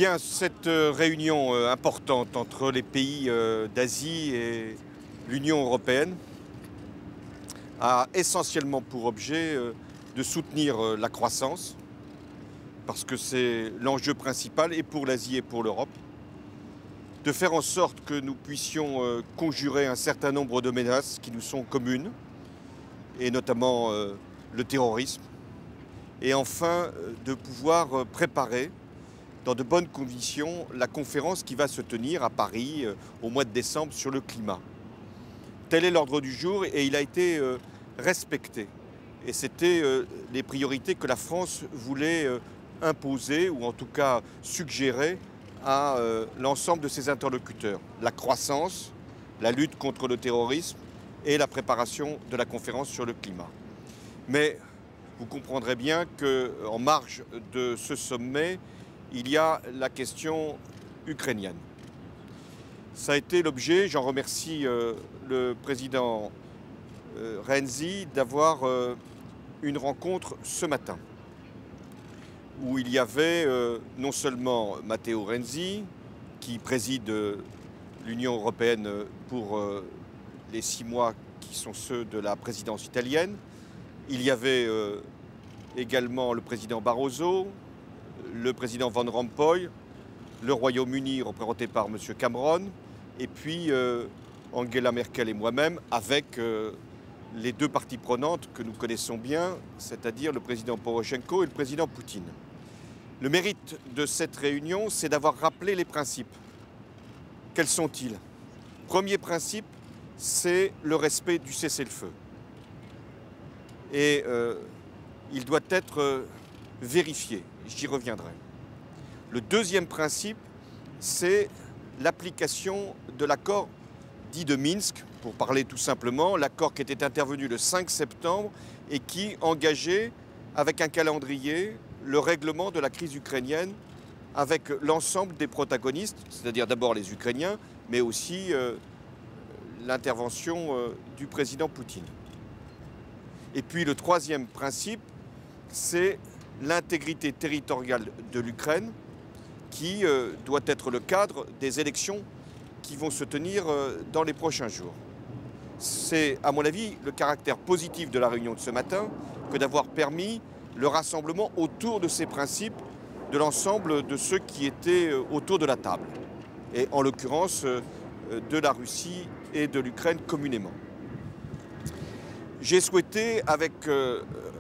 Bien, cette réunion importante entre les pays d'Asie et l'Union européenne a essentiellement pour objet de soutenir la croissance, parce que c'est l'enjeu principal et pour l'Asie et pour l'Europe, de faire en sorte que nous puissions conjurer un certain nombre de menaces qui nous sont communes, et notamment le terrorisme, et enfin de pouvoir préparer dans de bonnes conditions la conférence qui va se tenir à Paris au mois de décembre sur le climat. Tel est l'ordre du jour et il a été respecté. Et c'était les priorités que la France voulait imposer ou en tout cas suggérer à l'ensemble de ses interlocuteurs. La croissance, la lutte contre le terrorisme et la préparation de la conférence sur le climat. Mais vous comprendrez bien qu'en marge de ce sommet, il y a la question ukrainienne. Ça a été l'objet, j'en remercie le président Renzi d'avoir une rencontre ce matin, où il y avait non seulement Matteo Renzi, qui préside l'Union européenne pour les 6 mois qui sont ceux de la présidence italienne, il y avait également le président Barroso, le président Van Rompuy, le Royaume-Uni représenté par M. Cameron, et puis Angela Merkel et moi-même, avec les 2 parties prenantes que nous connaissons bien, c'est-à-dire le président Porochenko et le président Poutine. Le mérite de cette réunion, c'est d'avoir rappelé les principes. Quels sont-ils? Premier principe, c'est le respect du cessez-le-feu. Et il doit être vérifié. J'y reviendrai. Le deuxième principe, c'est l'application de l'accord dit de Minsk, pour parler tout simplement, l'accord qui était intervenu le 5 septembre et qui engageait, avec un calendrier, le règlement de la crise ukrainienne avec l'ensemble des protagonistes, c'est-à-dire d'abord les Ukrainiens, mais aussi l'intervention du président Poutine. Et puis le troisième principe, c'est l'intégrité territoriale de l'Ukraine qui doit être le cadre des élections qui vont se tenir dans les prochains jours. C'est, à mon avis, le caractère positif de la réunion de ce matin que d'avoir permis le rassemblement autour de ces principes de l'ensemble de ceux qui étaient autour de la table, et en l'occurrence de la Russie et de l'Ukraine communément. J'ai souhaité, avec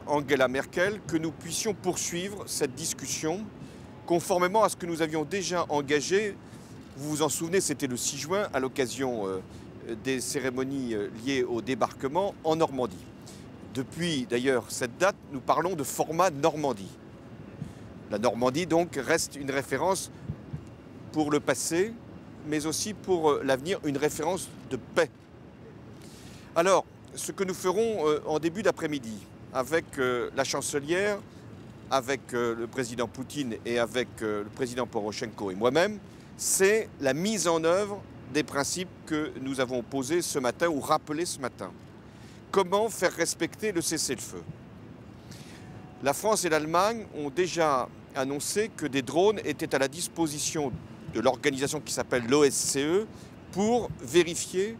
Angela Merkel, que nous puissions poursuivre cette discussion conformément à ce que nous avions déjà engagé. Vous vous en souvenez, c'était le 6 juin, à l'occasion des cérémonies liées au débarquement en Normandie. Depuis d'ailleurs cette date, nous parlons de format Normandie. La Normandie donc reste une référence pour le passé, mais aussi pour l'avenir, une référence de paix. Alors, ce que nous ferons en début d'après-midi avec la chancelière, avec le président Poutine et avec le président Porochenko et moi-même, c'est la mise en œuvre des principes que nous avons posés ce matin ou rappelés ce matin. Comment faire respecter le cessez-le-feu? La France et l'Allemagne ont déjà annoncé que des drones étaient à la disposition de l'organisation qui s'appelle l'OSCE pour vérifier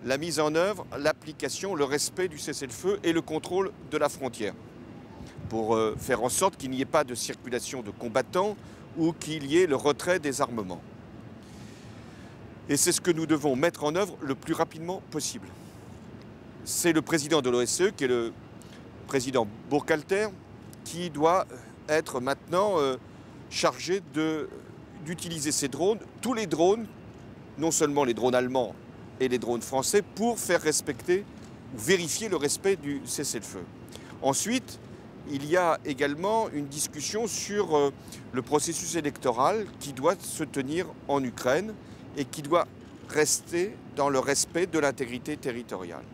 la mise en œuvre, l'application, le respect du cessez-le-feu et le contrôle de la frontière, pour faire en sorte qu'il n'y ait pas de circulation de combattants ou qu'il y ait le retrait des armements. Et c'est ce que nous devons mettre en œuvre le plus rapidement possible. C'est le président de l'OSCE, qui est le président Burkhalter, qui doit être maintenant chargé d'utiliser ces drones, tous les drones, non seulement les drones allemands et les drones français, pour faire respecter ou vérifier le respect du cessez-le-feu. Ensuite, il y a également une discussion sur le processus électoral qui doit se tenir en Ukraine et qui doit rester dans le respect de l'intégrité territoriale.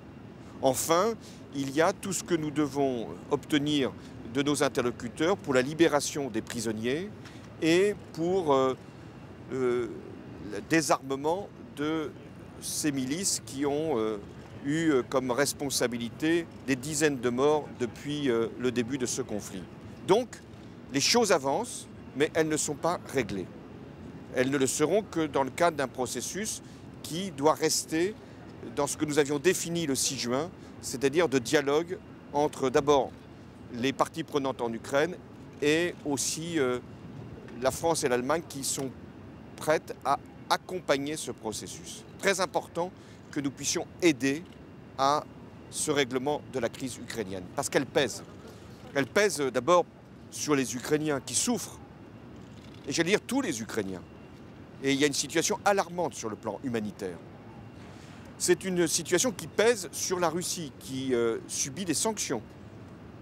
Enfin, il y a tout ce que nous devons obtenir de nos interlocuteurs pour la libération des prisonniers et pour le désarmement de ces milices qui ont eu comme responsabilité des dizaines de morts depuis le début de ce conflit. Donc, les choses avancent, mais elles ne sont pas réglées. Elles ne le seront que dans le cadre d'un processus qui doit rester dans ce que nous avions défini le 6 juin, c'est-à-dire de dialogue entre d'abord les parties prenantes en Ukraine et aussi la France et l'Allemagne qui sont prêtes à accompagner ce processus. Très important que nous puissions aider à ce règlement de la crise ukrainienne, parce qu'elle pèse. Elle pèse d'abord sur les Ukrainiens qui souffrent, et j'allais dire tous les Ukrainiens. Et il y a une situation alarmante sur le plan humanitaire. C'est une situation qui pèse sur la Russie, qui subit des sanctions,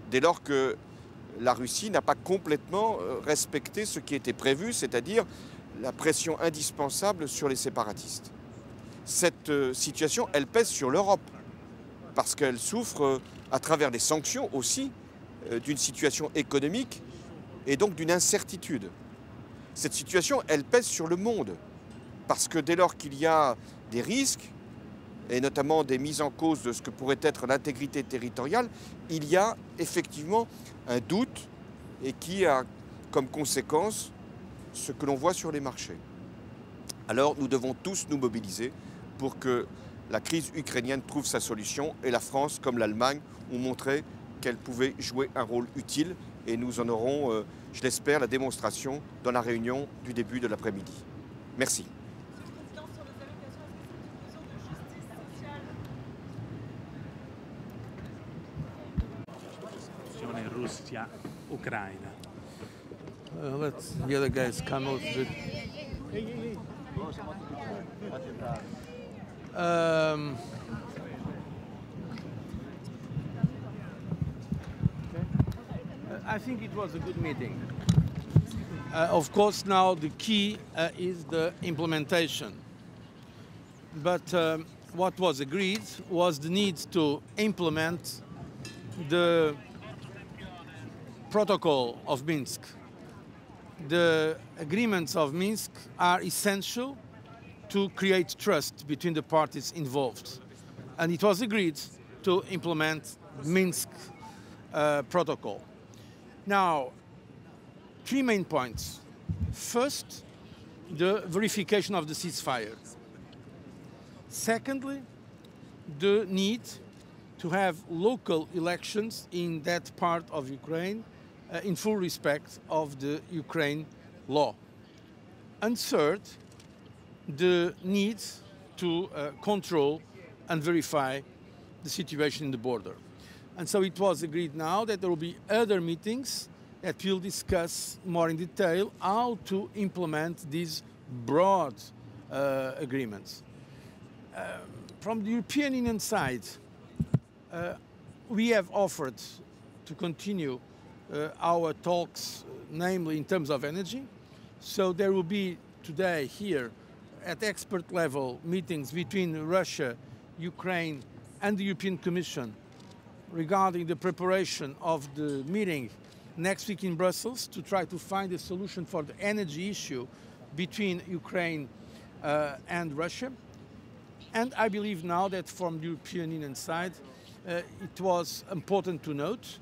dès lors que la Russie n'a pas complètement respecté ce qui était prévu, c'est-à-dire la pression indispensable sur les séparatistes. Cette situation, elle pèse sur l'Europe, parce qu'elle souffre, à travers les sanctions aussi, d'une situation économique et donc d'une incertitude. Cette situation, elle pèse sur le monde, parce que dès lors qu'il y a des risques, et notamment des mises en cause de ce que pourrait être l'intégrité territoriale, il y a effectivement un doute et qui a comme conséquence ce que l'on voit sur les marchés. Alors nous devons tous nous mobiliser pour que la crise ukrainienne trouve sa solution et la France, comme l'Allemagne, ont montré qu'elle pouvait jouer un rôle utile et nous en aurons, je l'espère, la démonstration dans la réunion du début de l'après-midi. Merci. Russia-Ucraina. Let's the other guys come out with. I think it was a good meeting. Of course, now the key is the implementation. But what was agreed was the need to implement the protocol of Minsk. The agreements of Minsk are essential to create trust between the parties involved. And it was agreed to implement Minsk protocol. Now, three main points. First, the verification of the ceasefire. Secondly, the need to have local elections in that part of Ukraine in full respect of the Ukraine law. And third, the need to control and verify the situation in the border. And so it was agreed now that there will be other meetings that will discuss more in detail how to implement these broad agreements. From the European Union side, we have offered to continue our talks, namely in terms of energy. So there will be today here at expert level meetings between Russia, Ukraine and the European Commission regarding the preparation of the meeting next week in Brussels to try to find a solution for the energy issue between Ukraine and Russia. And I believe now that from the European Union side, it was important to note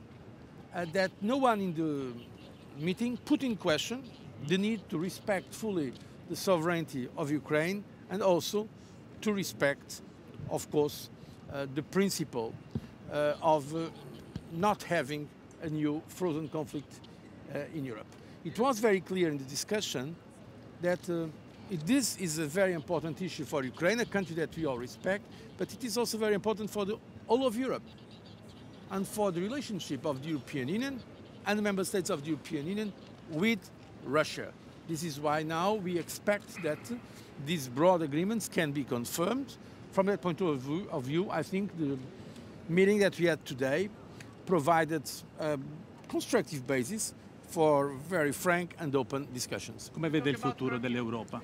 that no one in the meeting put in question the need to respect fully the sovereignty of Ukraine and also to respect, of course, the principle of not having a new frozen conflict in Europe. It was very clear in the discussion that this is a very important issue for Ukraine, a country that we all respect, but it is also very important for all of Europe and for the relationship of the European Union and the member states of the European Union with Russia. This is why now we expect that these broad agreements can be confirmed. From that point of view, I think the meeting that we had today provided a constructive basis for very frank and open discussions. Come vede il futuro dell'Europa?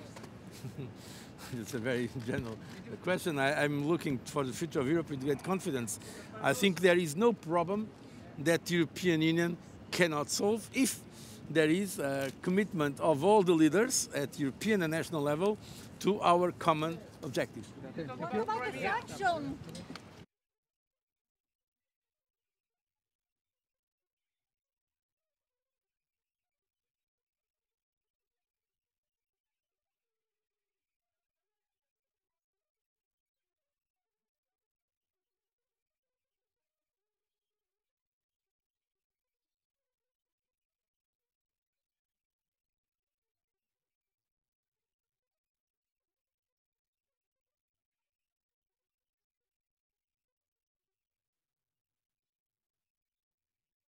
It's a very general question. I'm looking for the future of Europe with great confidence. I think there is no problem that the European Union cannot solve if there is a commitment of all the leaders at European and national level to our common objective. What about the fraction?